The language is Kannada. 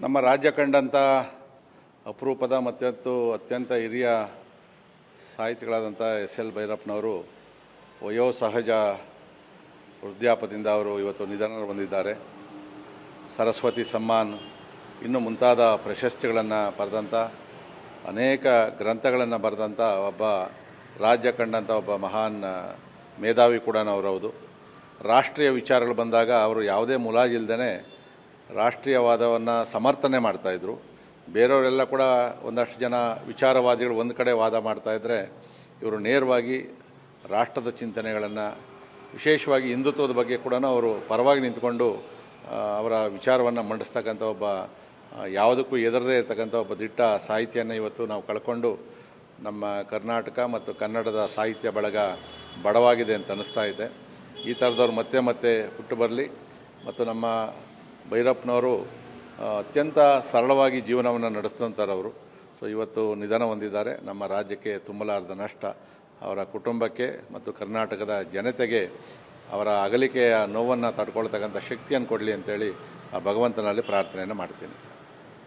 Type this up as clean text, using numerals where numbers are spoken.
ನಮ್ಮ ರಾಜ್ಯ ಕಂಡಂಥ ಅಪರೂಪದ ಮತ್ತು ಅತ್ಯಂತ ಹಿರಿಯ ಸಾಹಿತಿಗಳಾದಂಥ ಎಲ್ ಭೈರಪ್ಪನವರು ವಯೋಸಹಜ ವೃದ್ಧಾಪ್ಯದಿಂದ ಅವರು ಇವತ್ತು ನಿಧನ ಹೊಂದಿದ್ದಾರೆ. ಸರಸ್ವತಿ ಸಮ್ಮಾನ್ ಇನ್ನೂ ಮುಂತಾದ ಪ್ರಶಸ್ತಿಗಳನ್ನು ಪಡೆದಂಥ ಅನೇಕ ಗ್ರಂಥಗಳನ್ನು ಬರೆದಂಥ ಒಬ್ಬ ರಾಜ್ಯ ಕಂಡಂಥ ಒಬ್ಬ ಮಹಾನ್ ಮೇಧಾವಿ ಕೂಡ ಅವರವುದು. ರಾಷ್ಟ್ರೀಯ ವಿಚಾರಗಳು ಬಂದಾಗ ಅವರು ಯಾವುದೇ ಮುಲಾಜಿಲ್ದೇ ರಾಷ್ಟ್ರೀಯವಾದವನ್ನು ಸಮರ್ಥನೆ ಮಾಡ್ತಾಯಿದ್ರು. ಬೇರೆಯವರೆಲ್ಲ ಕೂಡ ಒಂದಷ್ಟು ಜನ ವಿಚಾರವಾದಿಗಳು ಒಂದು ಕಡೆ ವಾದ ಮಾಡ್ತಾಯಿದ್ರೆ ಇವರು ನೇರವಾಗಿ ರಾಷ್ಟ್ರದ ಚಿಂತನೆಗಳನ್ನು, ವಿಶೇಷವಾಗಿ ಹಿಂದುತ್ವದ ಬಗ್ಗೆ ಕೂಡ ಅವರು ಪರವಾಗಿ ನಿಂತ್ಕೊಂಡು ಅವರ ವಿಚಾರವನ್ನು ಮಂಡಿಸ್ತಕ್ಕಂಥ ಒಬ್ಬ, ಯಾವುದಕ್ಕೂ ಹೆದರದೇ ಇರತಕ್ಕಂಥ ಒಬ್ಬ ದಿಟ್ಟ ಸಾಹಿತಿಯನ್ನು ಇವತ್ತು ನಾವು ಕಳ್ಕೊಂಡು ನಮ್ಮ ಕರ್ನಾಟಕ ಮತ್ತು ಕನ್ನಡದ ಸಾಹಿತ್ಯ ಬಳಗ ಬಡವಾಗಿದೆ ಅಂತ ಅನ್ನಿಸ್ತಾ ಇದೆ. ಈ ಥರದವ್ರು ಮತ್ತೆ ಮತ್ತೆ ಹುಟ್ಟು ಬರಲಿ. ಮತ್ತು ನಮ್ಮ ಭೈರಪ್ಪನವರು ಅತ್ಯಂತ ಸರಳವಾಗಿ ಜೀವನವನ್ನು ನಡೆಸಿದಂಥವ್ರವರು. ಸೊ ಇವತ್ತು ನಿಧನ ಹೊಂದಿದ್ದಾರೆ. ನಮ್ಮ ರಾಜ್ಯಕ್ಕೆ ತುಂಬಲಾರದ ನಷ್ಟ. ಅವರ ಕುಟುಂಬಕ್ಕೆ ಮತ್ತು ಕರ್ನಾಟಕದ ಜನತೆಗೆ ಅವರ ಅಗಲಿಕೆಯ ನೋವನ್ನು ತಡ್ಕೊಳ್ತಕ್ಕಂಥ ಶಕ್ತಿಯನ್ನು ಕೊಡಲಿ ಅಂತೇಳಿ ಆ ಭಗವಂತನಲ್ಲಿ ಪ್ರಾರ್ಥನೆಯನ್ನು ಮಾಡ್ತೀನಿ.